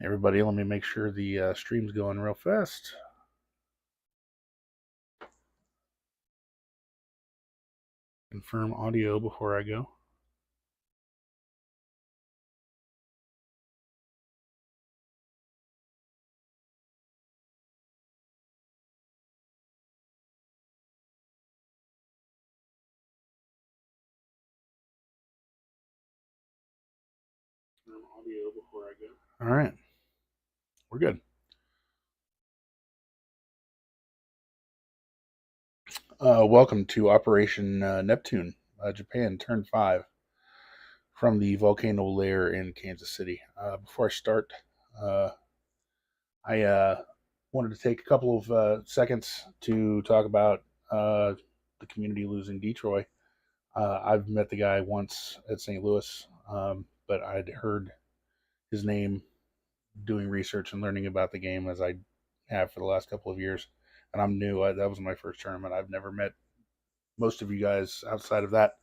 Everybody, let me make sure the stream's going real fast. Confirm audio before I go. Confirm audio before I go. All right, we're good. Welcome to Operation Neptune, Japan, Turn 5 from the volcano lair in Kansas City. Before I start, I wanted to take a couple of seconds to talk about the community losing Detroit. I've met the guy once at St. Louis, but I'd heard his name doing research and learning about the game as I have for the last couple of years. And I'm new. That was my first tournament. I've never met most of you guys outside of that.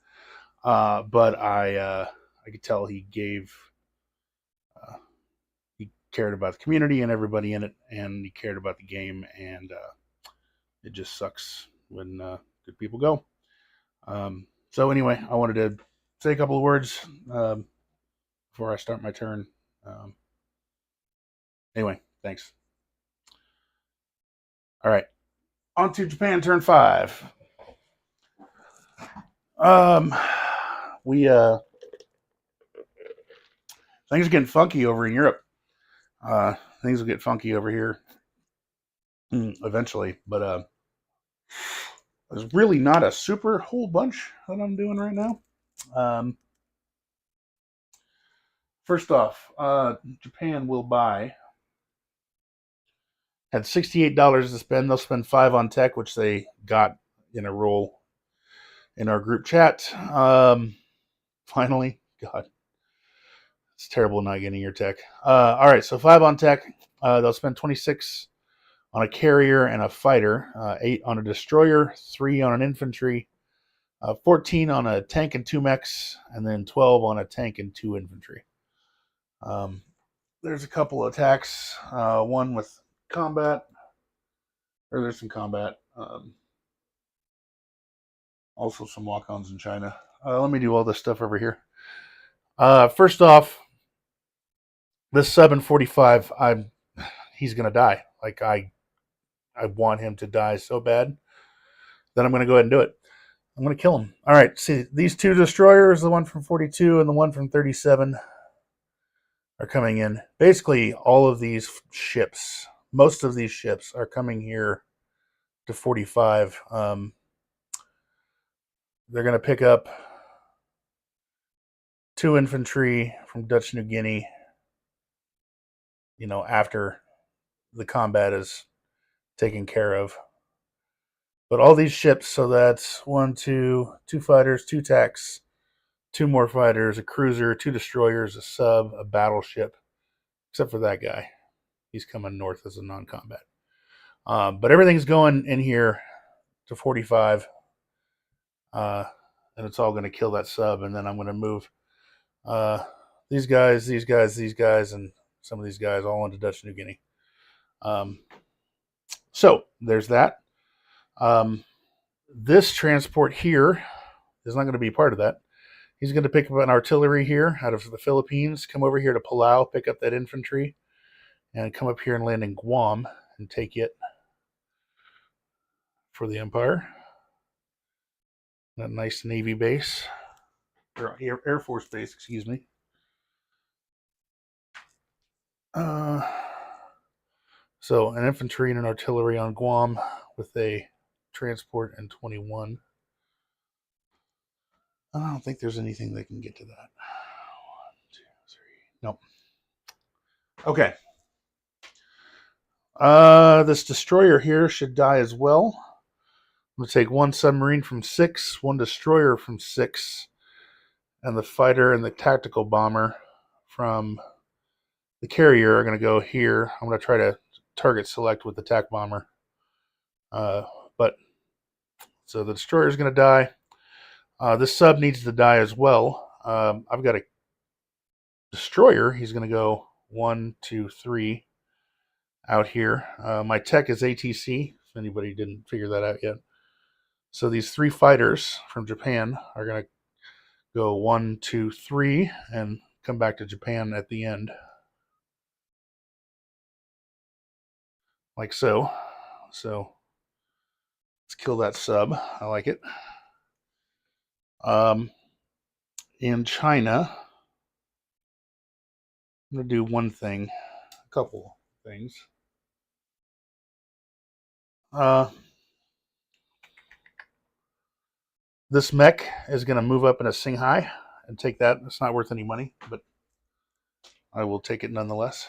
But I could tell uh, he cared about the community and everybody in it, and he cared about the game. And it just sucks when good people go. So anyway, I wanted to say a couple of words before I start my turn. Anyway, thanks. All right, on to Japan, turn 5. Um, we things are getting funky over in Europe. Things will get funky over here eventually, but there's really not a super whole bunch that I'm doing right now. First off, Japan will buy had $68 to spend. They'll spend 5 on tech, which they got in a roll in our group chat. Finally, God, it's terrible not getting your tech. All right, so 5 on tech. They'll spend 26 on a carrier and a fighter, 8 on a destroyer, 3 on an infantry, 14 on a tank and 2 mechs, and then 12 on a tank and 2 infantry. There's a couple of attacks, one with combat, or there's some combat. Also some walk-ons in China. Let me do all this stuff over here. First off, this sub in 45, he's gonna die. Like I want him to die so bad that I'm gonna go ahead and do it. I'm gonna kill him. All right. See, these 2 destroyers, the one from 42 and the one from 37, are coming in. Basically, all of these ships, most of these ships, are coming here to 45. They're gonna pick up 2 infantry from Dutch New Guinea. After the combat is taken care of. But all these ships, so that's 1, 2, 2 fighters, 2 tanks, 2 more fighters, a cruiser, 2 destroyers, a sub, a battleship, except for that guy. He's coming north as a non-combat. But everything's going in here to 45, and it's all going to kill that sub, and then I'm going to move these guys, and some of these guys all into Dutch New Guinea. So there's that. This transport here is not going to be part of that. He's going to pick up an artillery here out of the Philippines, come over here to Palau, pick up that infantry, and come up here and land in Guam and take it for the Empire. That nice Navy base, or Air Force base, excuse me. So an infantry and an artillery on Guam with a transport and 21. I don't think there's anything that can get to that. 1, 2, 3. Nope. Okay. This destroyer here should die as well. I'm going to take 1 submarine from 6, 1 destroyer from 6, and the fighter and the tactical bomber from the carrier are going to go here. I'm going to try to target select with the TAC bomber. So the destroyer is going to die. This sub needs to die as well. I've got a destroyer. He's going to go 1, 2, 3 out here. My tech is ATC, if anybody didn't figure that out yet. So these 3 fighters from Japan are going to go 1, 2, 3 and come back to Japan at the end. Like so. So let's kill that sub. I like it. In China, I'm going to do one thing, a couple things. This mech is going to move up in a Singhai and take that. It's not worth any money, but I will take it nonetheless.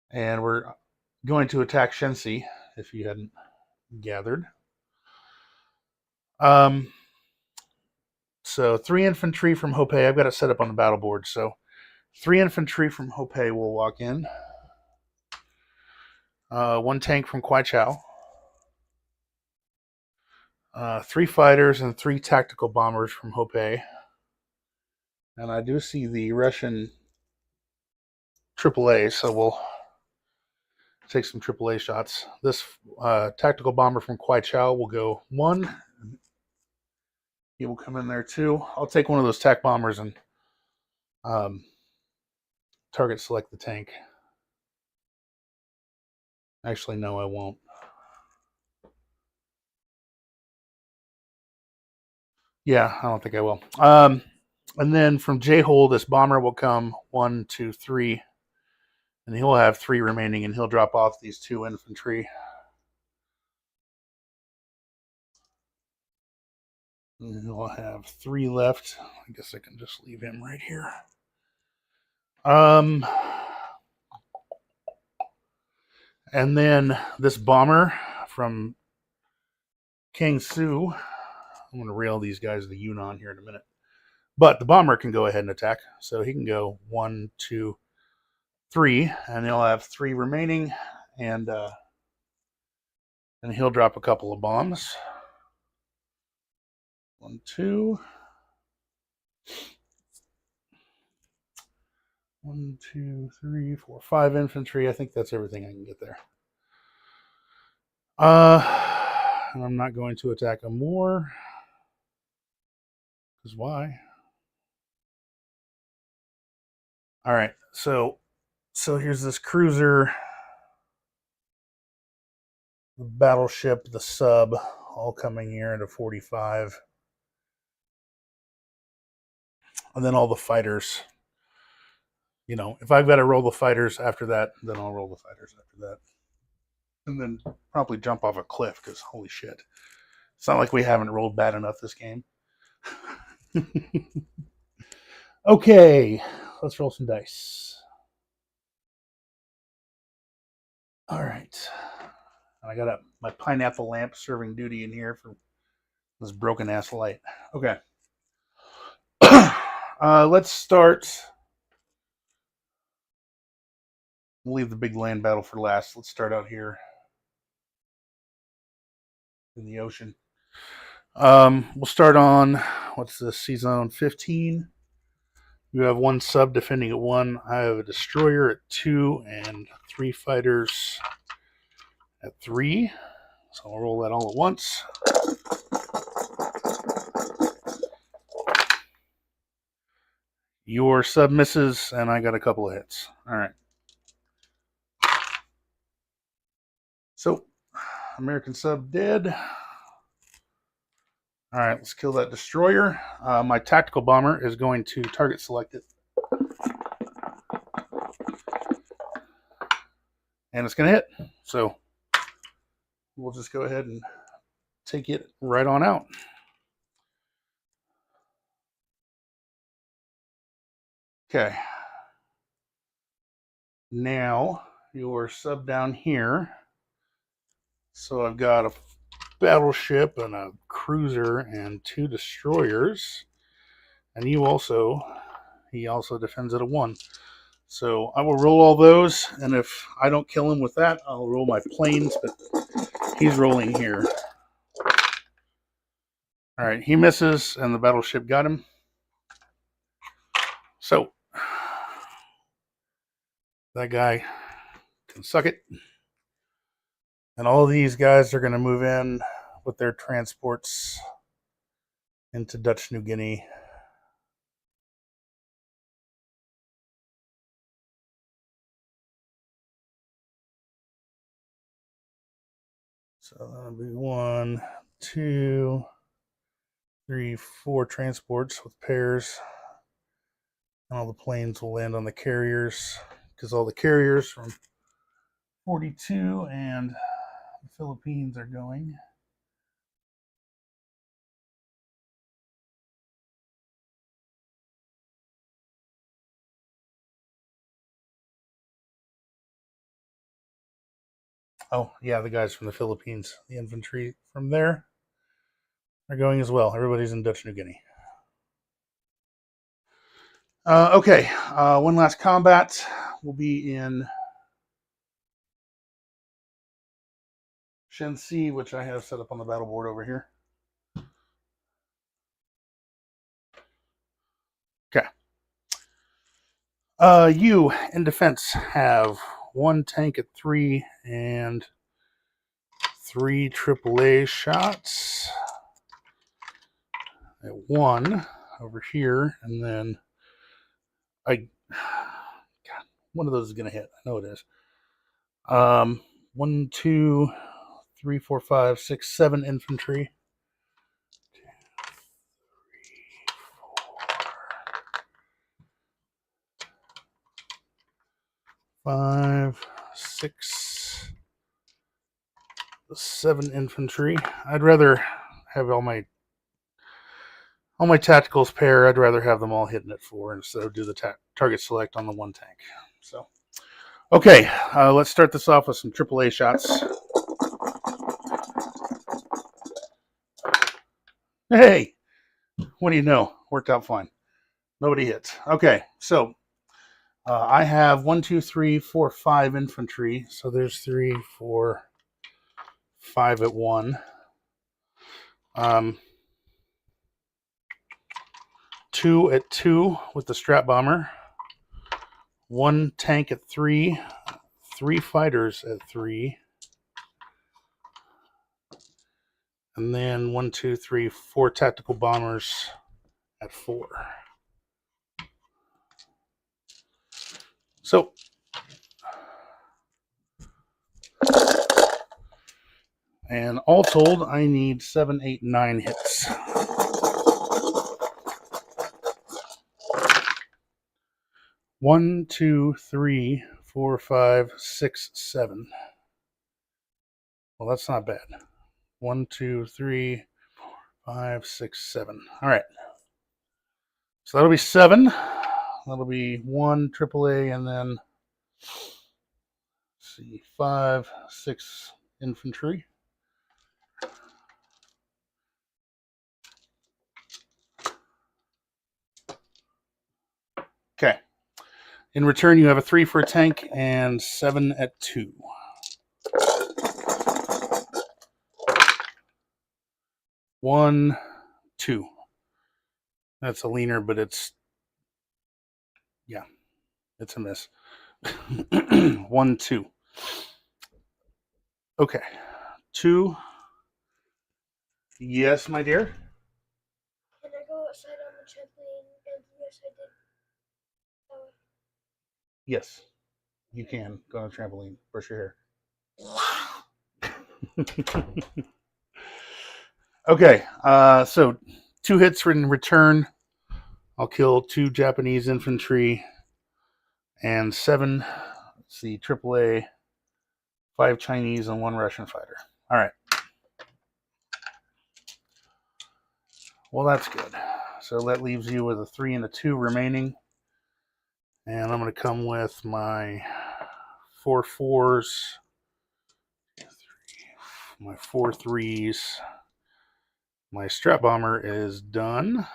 And we're going to attack Shensi, if you hadn't gathered. So 3 infantry from Hopei. I've got it set up on the battle board. So 3 infantry from Hopei will walk in. 1 tank from Kwai Chao. 3 fighters and 3 tactical bombers from Hopei. And I do see the Russian AAA, so we'll take some AAA shots. This tactical bomber from Kwai Chao will go 1. He will come in there 2. I'll take one of those tac bombers and target select the tank. Actually, no, I won't. Yeah, I don't think I will. And then from J-hole, this bomber will come 1, 2, 3. And he'll have 3 remaining, and he'll drop off these 2 infantry. And he'll have 3 left. I guess I can just leave him right here. And then this bomber from Kangsu. I'm going to rail these guys to Yunnan here in a minute. But the bomber can go ahead and attack. So he can go 1, 2, 3. And he'll have 3 remaining. And he'll drop a couple of bombs. 1, 2. 1, 2, 3, 4, 5 infantry. I think that's everything I can get there. And I'm not going to attack them more. Because why? All right. So here's this cruiser, the battleship, the sub, all coming here into 45. And then all the fighters. You know, if I've got to roll the fighters after that, then I'll roll the fighters after that. And then probably jump off a cliff, because holy shit. It's not like we haven't rolled bad enough this game. Okay, let's roll some dice. All right. And I got my pineapple lamp serving duty in here for this broken ass light. Okay. Let's start. We'll leave the big land battle for last. Let's start out here in the ocean. We'll start on, what's this, sea zone 15. You have 1 sub defending at 1. I have a destroyer at 2 and 3 fighters at 3. So I'll roll that all at once. Your sub misses, and I got a couple of hits. All right. So, American sub dead. All right, let's kill that destroyer. My tactical bomber is going to target select it. And it's going to hit. So, we'll just go ahead and take it right on out. Okay. Now, your sub down here. So I've got a battleship and a cruiser and 2 destroyers. And he also defends at a 1. So I will roll all those, and if I don't kill him with that, I'll roll my planes, but he's rolling here. All right, he misses, and the battleship got him. So That guy can suck it. And all these guys are going to move in with their transports into Dutch New Guinea. So that'll be 1, 2, 3, 4 transports with pairs. And all the planes will land on the carriers because all the carriers from 42 and the Philippines are going. Oh, yeah, the guys from the Philippines, the infantry from there are going as well. Everybody's in Dutch New Guinea. Okay, one last combat will be in Shenxi, which I have set up on the battle board over here. Okay. You in defense have 1 tank at 3 and 3 AAA shots at 1 over here, and then God, one of those is gonna hit. I know it is. 1, 2, 3, 4, 5, 6, 7 infantry. 2, 3, 4, 5, 6, 7 infantry. I'd rather have all my tacticals pair. I'd rather have them all hitting at 4 instead of do the target select on the 1 tank. So, okay, let's start this off with some AAA shots. Hey, what do you know? Worked out fine. Nobody hits. Okay, so I have 1, 2, 3, 4, 5 infantry. So there's 3, 4, 5 at 1. 2 at 2 with the strap bomber. 1 tank at 3. 3 fighters at 3. And then 1, 2, 3, 4 tactical bombers at 4. So, and all told, I need 7, 8, 9 hits. 1, 2, 3, 4, 5, 6, 7. Well, that's not bad. 1, 2, 3, 5, 6, 7. All right. So that'll be 7. That'll be 1 AAA, and then let's see, 5, 6 infantry. Okay. In return, you have a 3 for a tank and 7 at 2. One, 2. That's a leaner, but it's a miss. 1, 2. Okay. 2. Yes, my dear. Can I go outside on the trampoline? And yes, I did. Oh. Yes, you can go on a trampoline. Brush your hair. Okay, so 2 hits in return. I'll kill 2 Japanese infantry and 7, let's see, AAA, 5 Chinese, and 1 Russian fighter. All right. Well, that's good. So that leaves you with a 3 and a 2 remaining. And I'm going to come with my 4 4s, my 4 3s. My strap bomber is done.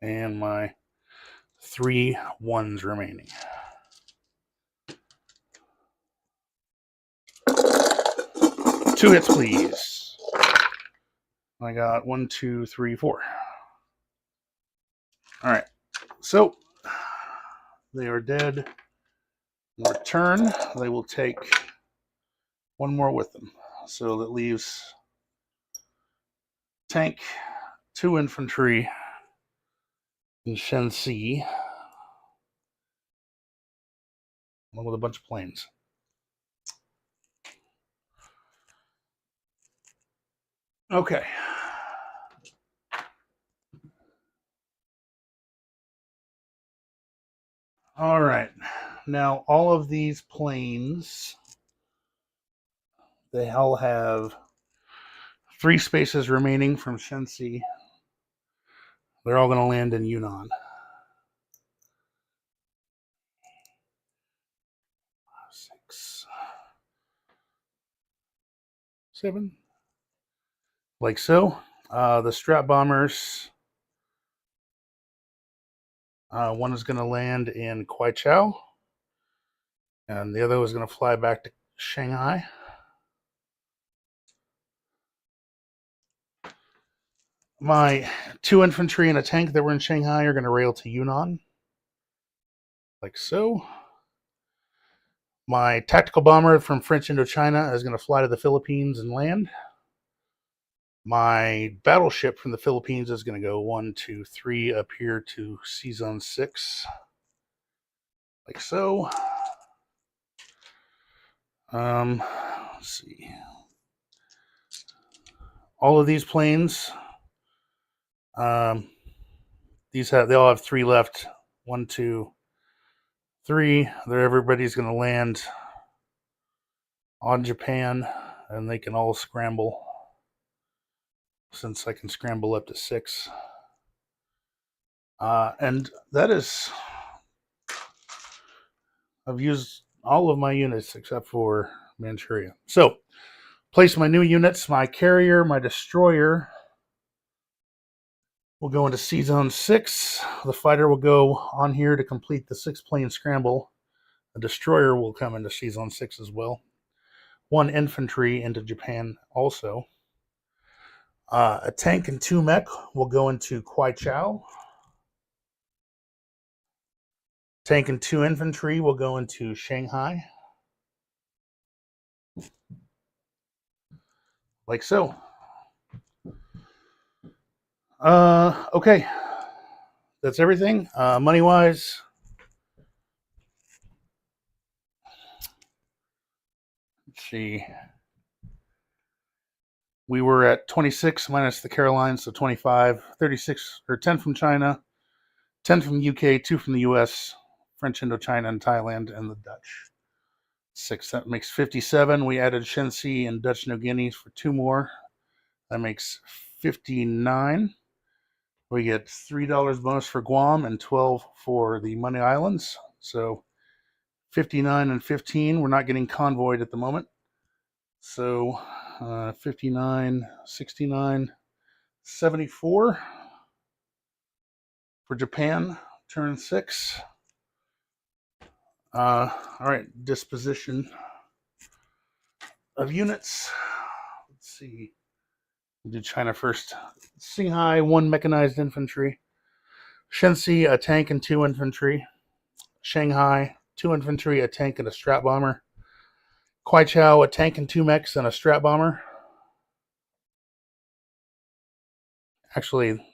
And my 3 1s remaining. Two hits, please. I got 1, 2, 3, 4. All right. So they are dead. In return, they will take one more with them. So that leaves tank, 2 infantry, and Shensi, along with a bunch of planes. Okay. All right. Now, all of these planes, they all have 3 spaces remaining from Shensi. They're all going to land in Yunnan. 6, 7, like so. The strap bombers, one is going to land in Kwaichao, and the other was going to fly back to Shanghai. My 2 infantry and a tank that were in Shanghai are going to rail to Yunnan, like so. My tactical bomber from French Indochina is going to fly to the Philippines and land. My battleship from the Philippines is going to go 1, 2, 3 up here to Sea Zone 6, like so. Let's see. All of these planes, they all have 3 left. 1, 2, 3. Everybody's going to land on Japan, and they can all scramble. Since I can scramble up to 6. And that is, I've used all of my units except for Manchuria. So, place my new units. My carrier, my destroyer will go into Sea Zone 6. The fighter will go on here to complete the 6-plane scramble. The destroyer will come into Sea Zone 6 as well. 1 infantry into Japan also. A tank and 2 mech will go into Kwaichao. Tank and 2 infantry will go into Shanghai. Like so. Okay. That's everything. Money-wise, let's see. We were at 26 minus the Carolines, so 25. 36, or 10 from China, 10 from UK, 2 from the US, French Indochina and Thailand, and the Dutch. 6, that makes 57. We added Shensi and Dutch New Guinea for 2 more. That makes 59. We get $3 bonus for Guam and 12 for the Money Islands. So 59 and 15. We're not getting convoyed at the moment. So 59, 69, 74 for Japan, turn 6. All right, disposition of units. Let's see. We'll do China first. Shanghai, 1 mechanized infantry. Shensi, a tank and 2 infantry. Shanghai, 2 infantry, a tank and a strat bomber. Kwaichao, a tank and 2 mechs and a strat bomber. Actually, 3,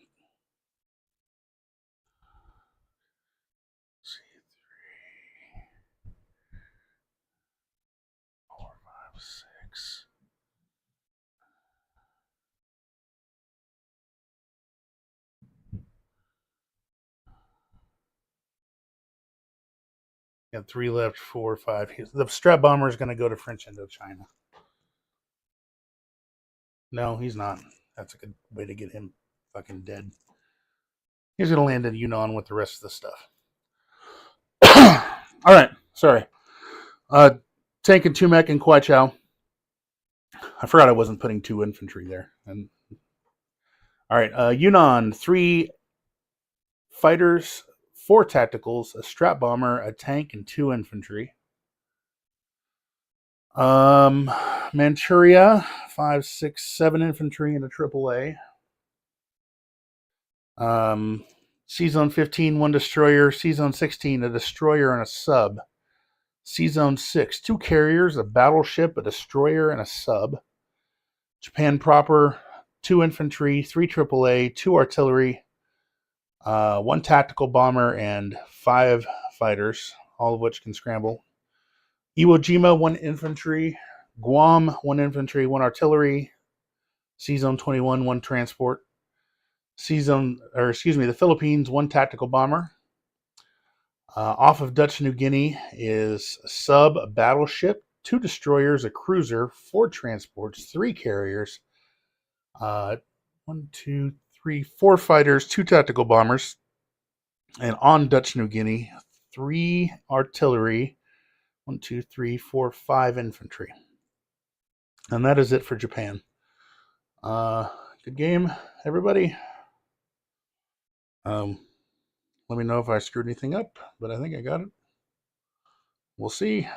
4, 5, 6. Got 3 left, 4, 5. The strat bomber is going to go to French Indochina. No, he's not. That's a good way to get him fucking dead. He's going to land in Yunnan with the rest of the stuff. All right, sorry. Tank and 2 mech in Kwaichao. I forgot I wasn't putting 2 infantry there. And all right, Yunnan, 3 fighters, 4 tacticals, a strat bomber, a tank, and 2 infantry. Manchuria, 5, 6, 7 infantry and a AAA. C-Zone 15, 1 destroyer. C-Zone 16, a destroyer and a sub. C-Zone 6, 2 carriers, a battleship, a destroyer, and a sub. Japan proper, 2 infantry, 3 AAA, 2 artillery, 1 tactical bomber, and 5 fighters, all of which can scramble. Iwo Jima, 1 infantry. Guam, 1 infantry, 1 artillery. C-Zone 21, 1 transport. The Philippines, 1 tactical bomber. Off of Dutch New Guinea is a sub, a battleship, 2 destroyers, a cruiser, 4 transports, 3 carriers, 4 fighters, 2 tactical bombers, and on Dutch New Guinea, 3 artillery, 5 infantry. And that is it for Japan. Good game, everybody. Let me know if I screwed anything up, but I think I got it. We'll see.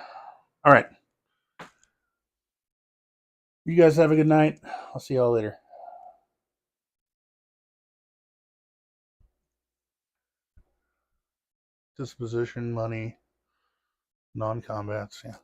All right. You guys have a good night. I'll see y'all later. Disposition, money, non-combats. Yeah.